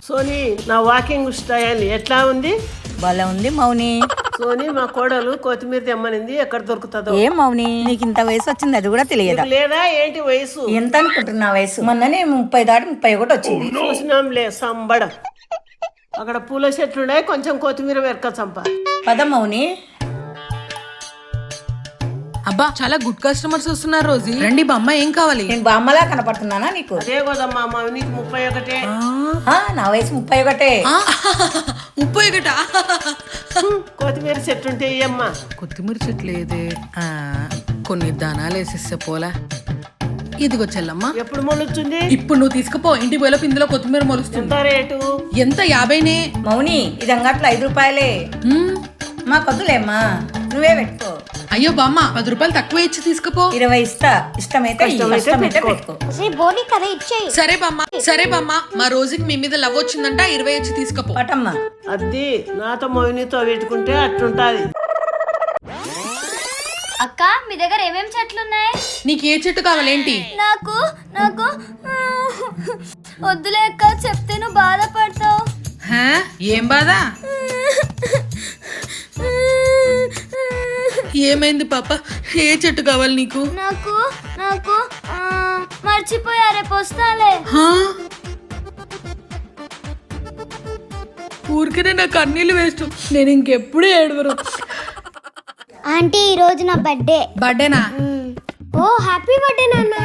Sony, నా walking style ఎట్లా ఉంది? భలే ఉంది మౌని. సోనీ, మా కోడలు కొత్తిమీర తెమ్మనింది, ఎక్కడ దొరుకుతుందో. ఏం మౌని, నీకు ఇంత వయసు వచ్చింది అది కూడా తెలియదా? నీకు లేదా ఏంటి వయసు? ఎంత అనుకుంటున్నా వయసు? మొన్ననే 30 దాటి 31 వచ్చింది. చూసినాంలే సంబడం. అక్కడ పూల చెట్లు ఉన్నాయి, కొంచెం కొత్తిమీర వెరక చంప. పద మౌని. అబ్బా, చాలా గుడ్ కస్టమర్స్ వస్తున్నారు రోజు. రండి బామ్మ, ఏం కావాలి? నేను బామ్మలా కనపడుతున్నానా నీకు? అదే కదమ్మా, మా నీకు 31. నా వయసు 31. 31. కొత్తిమీర చెట్టు ఉంటే ఇయ్యమ్మా. కొత్తిమీర చెట్లు ఏదే? కొన్ని దానాలు వేసిస్తే పోలా. ఇదిగో చెల్లమ్మ. ఎప్పుడు మొలుస్తుంది? ఇప్పుడు నువ్వు తీసుకుపో, ఇంటి పోయిలో పిందులో కొత్తిమీర మొలుస్తుంది. ఎంత రేటు? ఎంత? 50నే. మౌని, ఇది అంగట్లో 5 రూపాయలే. మా కొద్దులేమ్మా, నువ్వే పెట్టుకో. అయ్యో బామ్మ, 10 రూపాయలు తక్కువ ఇచ్చి తీసుకుపో. 20 ఇస్తా. ఇష్టమైతే పెట్టుకో. సరే బామ్మ, మా రోజుకి మీ మీద లవ్ వచ్చిందంట, 20 ఇచ్చి తీసుకుపో. పటమ్మా. అది నాతో మోహినితో పెట్టుకుంటే అట్లుంటాది. అక్క, మీ దగ్గర ఏమేం చెట్లు ఉన్నాయి? నీకు ఏ చెట్టు కావాలేంటి? నాకు నాకు వద్దులే అక్క, చెప్తే నువ్వు బాధపడతావు. ఏం బాధ? ఏమైంది పాప? ఏ చెట్టు కావాలి నీకు? నాకు నాకు మర్చిపోయా, రేపు వస్తాలే. ఊరికనే నాకు కన్నీళ్ళు వేస్ట్. నేను ఇంకెప్పుడు ఏడవరు. ఆంటీ, ఈ రోజు నా బర్త్డే. బర్త్డేనా? ఓ, హ్యాపీ బర్త్డే నాన్న.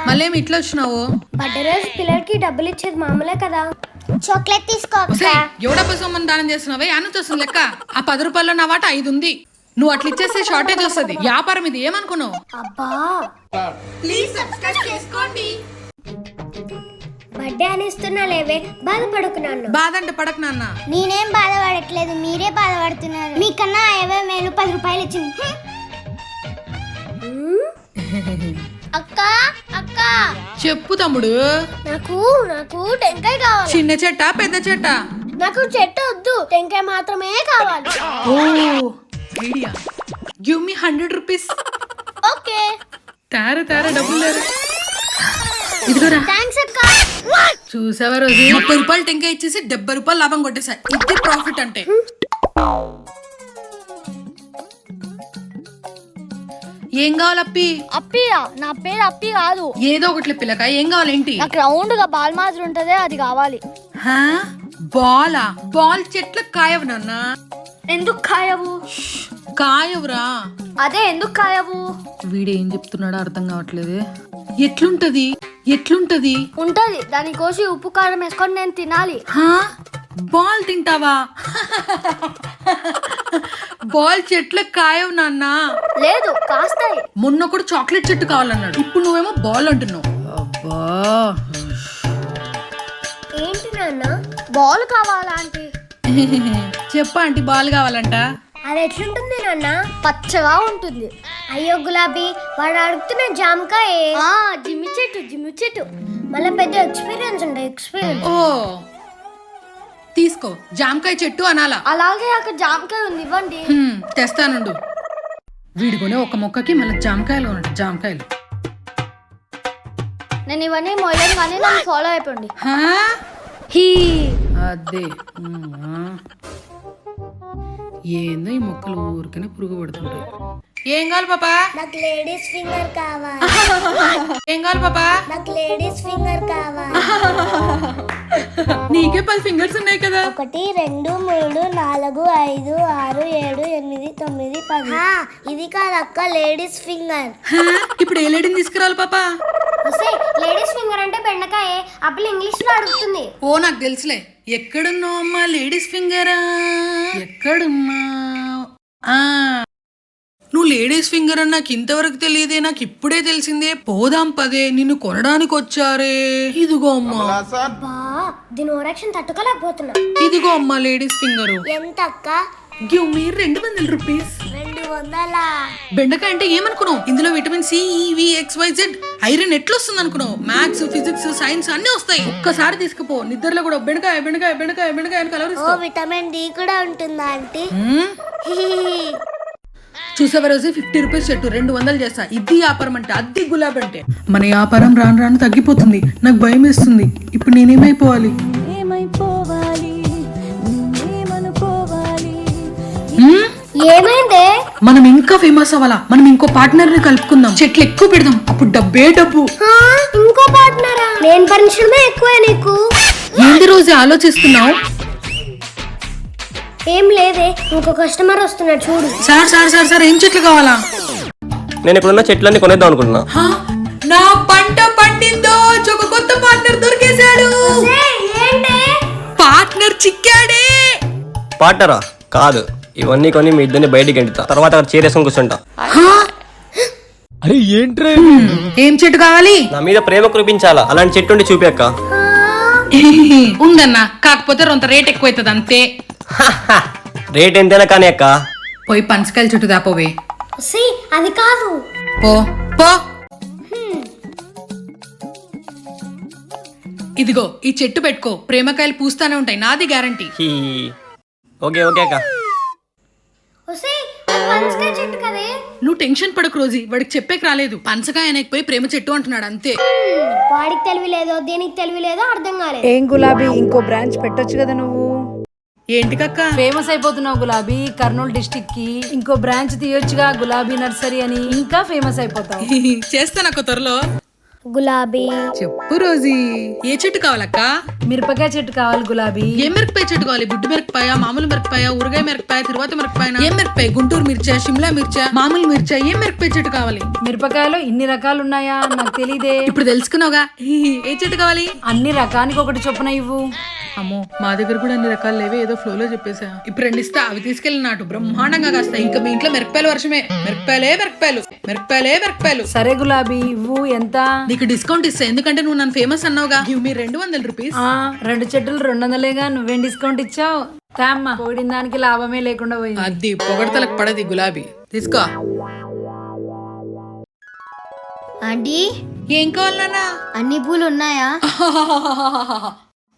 మళ్ళీ ఏమి ఇట్లా వచ్చినావు? బర్త్డే రోజు పిల్లలకి డబ్బులు ఇచ్చేది మామూలే కదా. చాక్లెట్ తీసుకో. ఎవడబ్బ సొమ్మని దానం చేస్తున్నావే? అన్నతో వస్తుంది లెక్క. ఆ 10 రూపాయల్లో నా వాట 5 ఉంది. నువ్వు అట్లా ఇచ్చేస్తే షార్టేజ్ వస్తుంది. వ్యాపారం ఇది, ఏమనుకున్నావు? అబ్బా, ప్లీజ్ సబ్స్క్రైబ్ చేసుకోండి. బర్త్డే అనిస్తున్నా లేవే, బాధపడకు నాన్న. బాధ అంటే పడక నాన్న. నేనేం బాధపడట్లేదు, మీరే బాధపడుతున్నారు. మీకన్నా 50,000 10 రూపాయలు ఇచ్చింది. అక్క అక్క, చెప్పు తమ్ముడు. నాకు నాకు టెంకాయ కావాలి. చిన్న చెట్ట పెద్ద చెట్ట? నాకు చెట్టు వద్దు, టెంకాయ మాత్రమే కావాలి. Oh idea. Give me 100 rupees. Okay. తార డబ్బులు లేరు. ఇదిగోరా. థాంక్స్ అక్క. చూసావా రోజు, 30 రూపాయలు టెంకాయ ఇచ్చేసి 70 రూపాయలు లాభం కొట్టేసా. ఇది ప్రాఫిట్ అంటే. ఏం కావాలి అప్పి? అప్పియా? నా పేరు అప్పి కాదు. ఏదో ఒకటి పిల్లక, ఏం కావాలేంటి? నాకు రౌండ్ గా బాల్ మాదిరి ఉంటదే, అది కావాలి. బాలా? బాల్ చెట్లకు కాయవు నాన్న. ఎందుకు కాయవు? కాయవురా. అదే ఎందుకు కాయవు? వీడేం చెప్తున్నాడో అర్థం కావట్లేదు. ఎట్లుంటది? ఉంటది, దాని కోసి ఉప్పు కారం వేసుకొని నేను తినాలి. బాల్ తింటావా? బాల్ చెట్లకు కాయవు నాన్న. లేదు, కాస్తాయి. మొన్న కూడా చాక్లెట్ చెట్టు కావాలన్నాడు, ఇప్పుడు నువ్వేమో బాల్ అంటున్నావు. అబ్బా, ఏంటి నాన్న, బాల్ కావాలా ఆంటీ? చెప్పా ఆంటీ, బాల్ కావాలంట. అది ఎట్లుంటుంది నాన్న? పచ్చగా ఉంటుంది. అయ్యో గులాబీ, వాడు అడుగుతున్న జామకాయ. జిమ్మి చెట్టు మళ్ళీ పెద్ద ఎక్స్పీరియన్స్ ఉండే. ఓ, తీసుకో. జామకాయ చెట్టు అనాలా? అలాగే అక్కడ జామకాయ ఉంది, ఇవ్వండి. తెస్తానుండు. వీడికొనే ఒక మొక్కకి మళ్ళీ జామకాయలు ఉన్నాయి. జామకాయలు నేను ఇవన్నీ మొయ్యను, కానీ నన్ను ఫాలో అయిపోండి. అదే. ఏందో ఈ మొక్కలు ఊరికనే పురుగు పడుతుంటాయి. ఏం కావాలి పాపా? నాకు లేడీస్ ఫింగర్ కావాలి. ఏం కావాలి పాపా? నాకు లేడీస్ ఫింగర్ కావాలి. నీకే 10 ఫింగర్స్ ఉన్నాయి కదా. 1 2 3 4 5 6 7 8 9 10. ఇది కాదక్క, లేడీస్ ఫింగర్. ఇప్పుడు ఏ లేడీని తీసుకురావాలి పాపా? లేడీస్ ఫింగర్ అంటే బెండకాయ. అప్పుడు ఇంగ్లీష్ లో అడుగుతుంది. ఓ, నాకు తెలుసులే. ఎక్కడున్నావు అమ్మా లేడీస్ ఫింగరా? ఎక్కడున్నా? నువ్వు లేడీస్ ఫింగర్ అని నాకు ఇంతవరకు తెలియదే. నాకు ఇప్పుడే తెలిసిందే. పోదాం పదే, నిన్ను కొనడానికి వచ్చారే. ఇదిగో అమ్మా. దీని ఓరాక్షన్ తట్టుకోలేకపోతున్నా. ఇదిగో అమ్మా లేడీస్ ఫింగర్. ఎంత అక్క? Give me 200 rupees. 200? బెండకాయ అంటే ఏమనుకున్నావు? ఇందులో విటమిన్ సి, ఈ, XYZ, ఐరన్ ఎట్లొస్తుంది అనుకున్నావు? మ్యాథ్స్, ఫిజిక్స్, సైన్స్ అన్ని వస్తాయి. ఒక్కసారి తీసుకుపో. నిద్రలో కూడా బెండకాయ అని కలవరిస్తావు. విటమిన్ డి కూడా ఉంటుందా ఆంటీ? చూసావా రోజు, 50 రూపీస్ చెట్టు 200 చేస్తా. ఇది వ్యాపారం అంటే, అది గులాబీ అంటే. మన వ్యాపారం రాను తగ్గిపోతుంది. నాకు భయం వేస్తుంది. ఇప్పుడు నేనేమైపోవాలి? ఏమైపోవాలి నువ్వేమనుకోవాలి ఏమైందే? మనం ఇంకా ఫేమస్ అవ్వాలా. మనం ఇంకో పార్ట్నర్ ని కలుపుకుందాం, చెట్లు ఎక్కువ పెడదాం, అప్పుడు డబ్బే డబ్బు. ఆ, ఇంకో పార్ట్నరా? నేను పరిశ్రమే ఎక్కువ నీకు. ఏంది రోజు ఆలోచిస్తున్నావు? ఏం లేదే, ఇంకో కస్టమర్ వస్తున్నాడు చూడు. సార్ సార్ సార్ సార్ ఏం చెట్లు కావాలా? నేను ఇక్కడున్న చెట్లన్నీ కొనేద్దాం అనుకుంటున్నా. హా? నా పంట పండిందో, ఒక కొత్త పార్ట్నర్ దొరికేశాడు. పార్ట్నర్ చిక్కాడే. పార్ట్నరా? కాదు, ఇవన్నీ కొని మీ ఇద్దరిని బయటికి ఎండుతా, తర్వాత అక్కడ చేరేసుకొని కూర్చుంటా. అరే ఏంట్రా ఏం చెట్టు కావాలి? నా మీద ప్రేమ కురిపించాలా, అలాంటి చెట్టు ఉండి చూపి అక్క. ఉందన్నా, కాకపోతే రొంత రేట్ ఎక్కువ అవుతుంది అంతే. రేట్ ఎంతైనా కానీ అక్క. పోయి పనసకాయల చెట్టు దాపోవే. అది కాదు. పో పో. ఇదిగో ఈ చెట్టు పెట్టుకో, ప్రేమకాయలు పూస్తానే ఉంటాయి, నాది గ్యారంటీ. హీ. ఓకే ఓకే అక్క. పనసకాయ చెట్టు కదే. నువ్వు టెన్షన్ పడకు రోజీ, వాడికి చెప్పేకి రాలేదు. పనసకాయ అనేకపోయి ప్రేమ చెట్టు అంటున్నాడు అంతే. వాడికి తెలివి లేదో దేనికి తెలివి లేదో అర్థం కాలేదు. ఏం గులాబీ, ఇంకో బ్రాంచ్ పెట్టొచ్చు కదా నువ్వు. ఏంటి కక్క? ఫేమస్ అయిపోతున్నావు గులాబీ, కర్నూలు డిస్టిక్ కి ఇంకో బ్రాంచ్ తీయొచ్చుగా, గులాబీ నర్సరీ అని, ఇంకా ఫేమస్ అయిపోతావు. చేస్తా నాకు త్వరలో. గులాబీ చెప్పు రోజీ, ఏ చెట్టు కావాలక్క? మిరపకాయ చెట్టు కావాలి గులాబీ. ఏ మిరపకాయ చెట్టు కావాలి? బుడ్డు మిరపకాయ, మామూలు మిరపకాయ, ఊరగాయ మిరపకాయ, తిరువాత మిరపకాయ, ఏం మిరపకాయ? గుంటూరు మిర్చా, షిమ్లా మిర్చా, మామూలు మిర్చా, ఏం మిరపకాయ చెట్టు కావాలి? మిరపకాయలో ఇన్ని రకాలు ఉన్నాయా, నాకు తెలీదే. ఇప్పుడు తెలుసుకున్నావుగా. ఏ చెట్టు కావాలి? అన్ని రకానికి ఒకటి చొప్పున ఇవ్వు. అమ్మో, మా దగ్గర కూడా అన్ని రకాలు లేవే, ఏదో ఫ్లోలో చెప్పేసా. ఇప్పుడు రెండు ఇస్తా, అవి తీసుకెళ్ళి నాటు బ్రహ్మాండంగా కాస్తాయి. ఇంకా మీ ఇంట్లో మిరపకాయల వర్షమే, మిరపకాయలే మిరపకాయలు, మిరపకాయలే మిరపకాయలు. సరే గులాబీ ఇవ్వు. ఎంత? నీకు డిస్కౌంట్ ఇస్తా, ఎందుకంటే నువ్వు నన్ను ఫేమస్ అన్నావుగా. Give me 200 rupees. 2 చెట్టులు 200లేగా, నువ్వేం డిస్కౌంట్ ఇచ్చావు? తామ్మా, పొగిడిన దానికి లాభమే లేకుండా పోయింది. అది పొగడతలకు పడది గులాబీ, తీసుకో. ఆంటీ, ఏం కావాలన్నా? అన్ని పూలు ఉన్నాయా?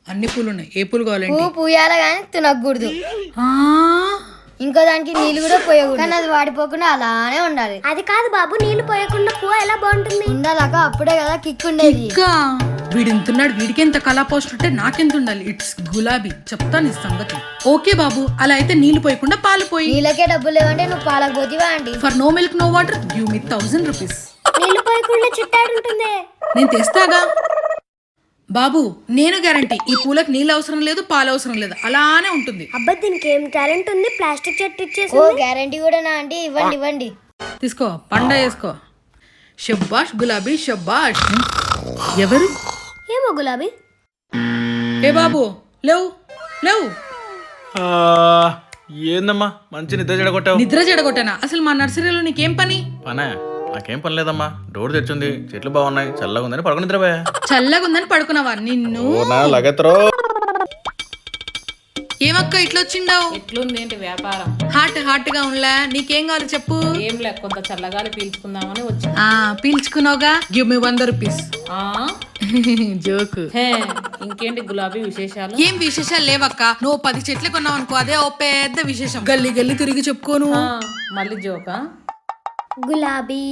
అన్ని పూలు ఉన్నాయి, ఏ పూలు కావాలండి? పూయాల గానీ తినకూడదు. ఇంకో దానికి నీళ్లు కూడా పోయకూడదు, కానీ అది వాడిపోకుండా అలానే ఉండాలి. అది కాదు బాబు, నీళ్లు పోయకుండా పువ్వు ఎలా బాగుంటుంది? ఉండాలక, అప్పుడే కదా కిక్ ఉండేది. ఇంకా వీడింతున్నాడు, వీడికి ఎంత కళా పోస్ట్ ఉంటే నాకెంత ఉండాలి. ఇట్స్ గులాబీ, చెప్తాను ఈ సంగతి. ఓకే బాబు, అలా అయితే నీళ్లు పోయకుండా పాలు పోయి. నీళ్ళకే డబ్బులు లేవంటే నువ్వు పాలకు పోతివా అండి? For no milk no water, give me 1000 rupees. నీళ్లు పోయకుండా చిట్టాడు ఉంటుంది. నేను తెస్తాగా బాబు, నేను గ్యారంటీ. ఈ పూలకు నీళ్ళు అవసరం లేదు, పాలు అవసరం లేదు, అలానే ఉంటుంది. అబ్బా, దీనికి ఏం టాలెంట్ ఉంది, ప్లాస్టిక్ చెట్టు ఇచ్చేసి. గ్యారంటీ కూడా నా అండి, ఇవ్వండి ఇవ్వండి. తీసుకో, పండ వేసుకో. షబ్బాష్ గులాబీ, షబ్బాష్. ఎవరు? ఏమో గులాబీ. ఏ బాబు, లేవు లేవు. ఏందమ్మా మంచి నిద్ర చెడగొట్టావు? నిద్ర చెడగొట్టానా? అసలు మా నర్సరీలో నీకేం పని? పనే, నాకేం పని లేదమ్మా. డోర్ తెచ్చుంది, చెట్లు బాగున్నాయి, చల్లగా ఉందని పడుకుని నిద్రపోయా. చల్లగా ఉందని పడుకున్నావా? నిన్ను ఏమక్క ఇట్లా వచ్చిండావు? ఎట్లుంది ఏంటి వ్యాపారం? హాట్ గా ఉండలే. నీకేం కావాలి చెప్పు. ఏం లే, కొంత చల్లగాలి పీల్చుకుందామని వచ్చి. పీల్చుకున్నావుగా, గివ్ మీ 100 రూపీస్. జోకు. ఇంకేంటి గులాబీ విశేషాలు? ఏం విశేషాలు లేవక్క. నువ్వు 10 చెట్లు కొన్నావు అనుకో, అదే ఓ పెద్ద విశేషం. గల్లీ గల్లీ తిరిగి చెప్పుకోను. మళ్ళీ జోకా? గులాబీ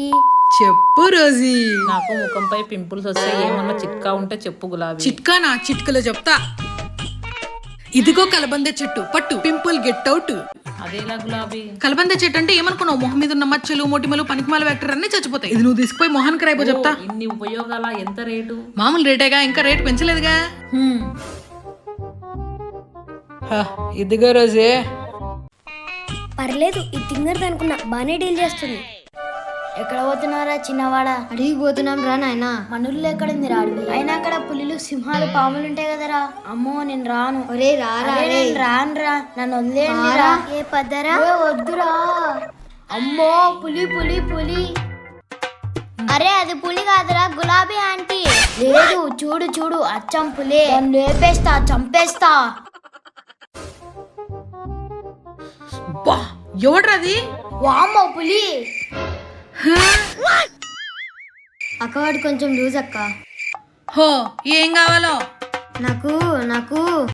చెప్పు రోజీ. నాకు ముఖంపై పింపుల్స్ వస్తే ఏమన్నా చిట్కా ఉంటే చెప్పు గులాబీ. చిట్కా నా చిట్కలో చెప్తా. ఇదిగో కలబంద చెట్టు, పట్టు, పింపుల్ గెట్ అవుట్. అదేలా గులాబీ? కలబంద చెట్టు అంటే ఏమనుకున్నావు? మొహం మీద ఉన్న మచ్చలు, మొటిమలు, పనికిమాల బ్యాక్టీరియా అన్ని చచ్చిపోతాయి. ఇది నువ్వు తీసుకుపోయి మొహానికి రాయిపో చెప్తా. ఇన్ని ఉపయోగాల, ఎంత రేటు? మామూలు రేటేగా, ఇంకా రేటు పెంచలేదుగా. ఇదిగో రోజే. పర్లేదు, ఇది తింగరది అనుకున్నా, బానే డీల్ చేస్తుంది. ఎక్కడ పోతున్నారా చిన్నవాడా? అడిగి పోతున్నాం రా నాయనా. మనూర్లో ఎక్కడుంది రా అడవి? అయినా అక్కడ పులిలు, సింహాలు, పాములు ఉంటాయి కదరా. అమ్మో, నేను రాను. ఒరే రారా, రాను రా, నన్ను వదిలేయండి రా. ఏ పద్దరా, వద్దురా. అమ్మో, పులి పులి పులి. అరే, అది పులి కాదురా, గులాబీ ఆంటీ. లేదు, చూడు చూడు, అచ్చం పులే. లేపేస్తా, చంపేస్తా. ఎవడ్రది? వామ్మో, పులి. అక్కవాడు కొంచెం లూజ్ అక్క. హో, ఏం కావాలో? నాకు